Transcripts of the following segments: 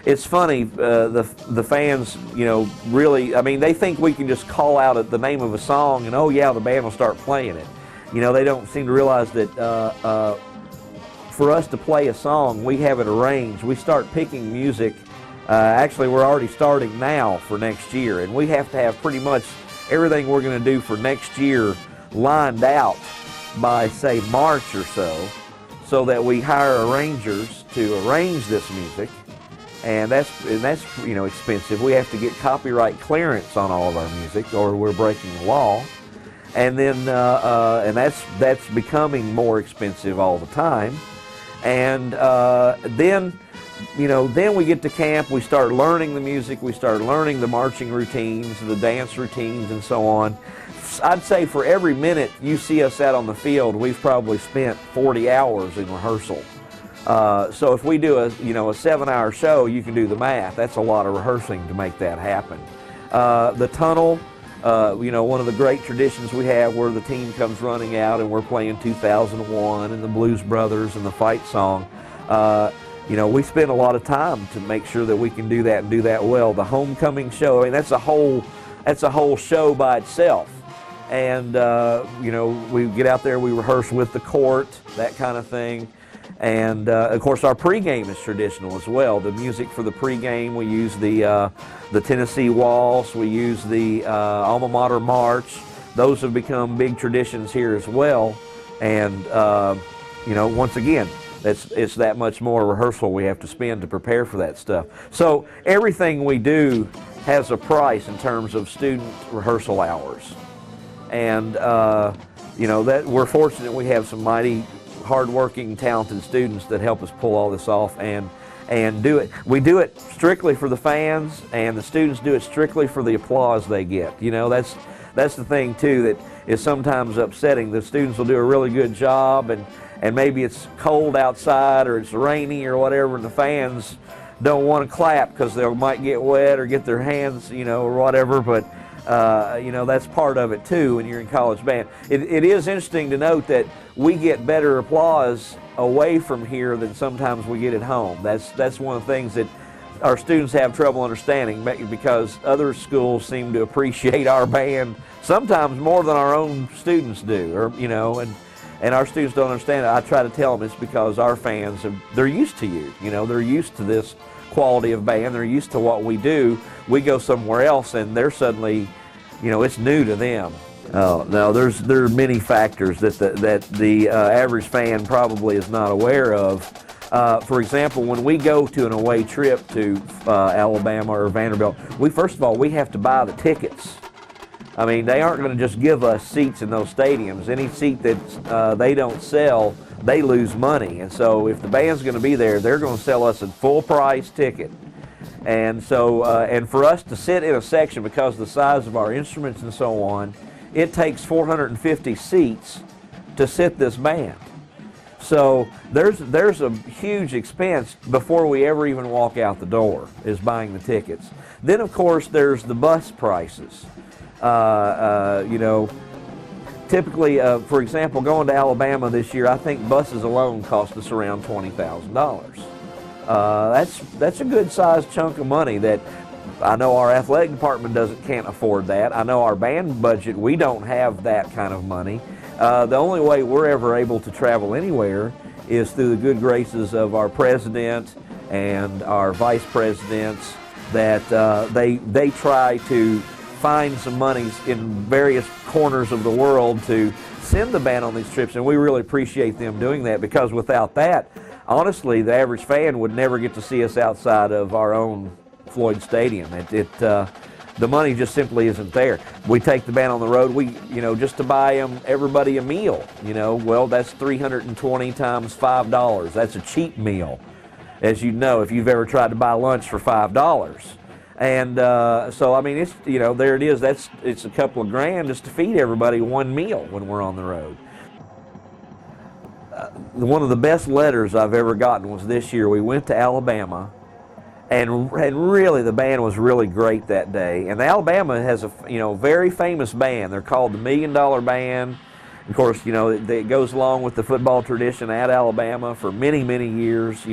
it's funny, the fans, really, I mean, they think we can just call out the name of a song and, oh yeah, the band will start playing it. They don't seem to realize that for us to play a song, we have it arranged. We start picking music. Actually, we're already starting now for next year, and we have to have pretty much everything we're going to do for next year lined out by, say, March or so that we hire arrangers to arrange this music. And that's expensive. We have to get copyright clearance on all of our music, or we're breaking the law. And then and that's becoming more expensive all the time. And then we get to camp. We start learning the music. We start learning the marching routines, the dance routines, and so on. I'd say for every minute you see us out on the field, we've probably spent 40 hours in rehearsal. So if we do a 7-hour show, you can do the math. That's a lot of rehearsing to make that happen. The tunnel, one of the great traditions we have, where the team comes running out and we're playing 2001 and the Blues Brothers and the fight song. We spend a lot of time to make sure that we can do that and do that well. The homecoming show, I mean, that's a whole show by itself. And we get out there, we rehearse with the court, that kind of thing. And of course, our pregame is traditional as well. The music for the pregame, we use the Tennessee Waltz, we use the Alma Mater March. Those have become big traditions here as well. And once again, it's that much more rehearsal we have to spend to prepare for that stuff. So everything we do has a price in terms of student rehearsal hours. And that we're fortunate we have some mighty hardworking, talented students that help us pull all this off and do it. We do it strictly for the fans, and the students do it strictly for the applause they get. That's the thing too that is sometimes upsetting. The students will do a really good job, and maybe it's cold outside or it's rainy or whatever, and the fans don't want to clap because they might get wet or get their hands, or whatever. But that's part of it too when you're in college band. It is interesting to note that we get better applause away from here than sometimes we get at home. That's one of the things that our students have trouble understanding, because other schools seem to appreciate our band sometimes more than our own students do, and our students don't understand it. I try to tell them it's because our fans they're used to you. They're used to this quality of band. They're used to what we do. We go somewhere else and they're suddenly, it's new to them. Now there are many factors that the average fan probably is not aware of. For example, when we go to an away trip to Alabama or Vanderbilt, first of all, we have to buy the tickets. I mean, they aren't going to just give us seats in those stadiums. Any seat that they don't sell, they lose money. And so if the band's going to be there, they're going to sell us a full price ticket. And so, and for us to sit in a section, because of the size of our instruments and so on, it takes 450 seats to sit this band. So there's a huge expense before we ever even walk out the door, is buying the tickets. Then of course there's the bus prices. Typically, for example, going to Alabama this year, I think buses alone cost us around $20,000. That's a good sized chunk of money that I know our athletic department can't afford that. I know our band budget, we don't have that kind of money. The only way we're ever able to travel anywhere is through the good graces of our president and our vice presidents, that they try to find some monies in various corners of the world to send the band on these trips, and we really appreciate them doing that, because without that, honestly, the average fan would never get to see us outside of our own Floyd Stadium. The money just simply isn't there. We take the band on the road, just to buy everybody a meal, well, that's 320 times $5. That's a cheap meal, as you know, if you've ever tried to buy lunch for $5. And so, I mean, it's, there it is. It's a couple of grand just to feed everybody one meal when we're on the road. One of the best letters I've ever gotten was this year. We went to Alabama, and really the band was really great that day. And Alabama has a very famous band. They're called the $1 Million Band. Of course, it goes along with the football tradition at Alabama for many, many years.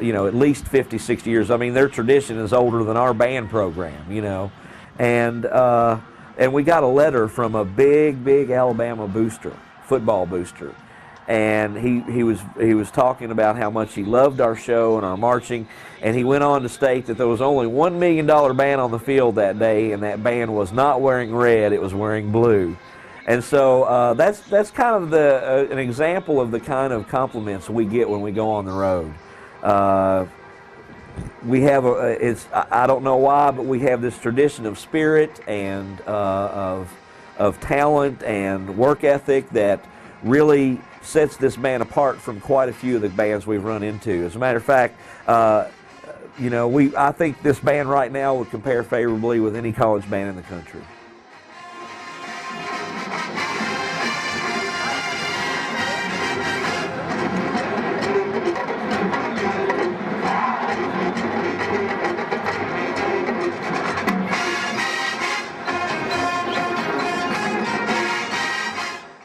at least 50, 60 years. I mean, their tradition is older than our band program, and we got a letter from a big Alabama booster, football booster, and he was talking about how much he loved our show and our marching, and he went on to state that there was only $1 million band on the field that day, and that band was not wearing red, it was wearing blue. And so that's kind of an example of the kind of compliments we get when we go on the road. We have I don't know why, but we have this tradition of spirit and of talent and work ethic that really sets this band apart from quite a few of the bands we've run into. As a matter of fact, I think this band right now would compare favorably with any college band in the country.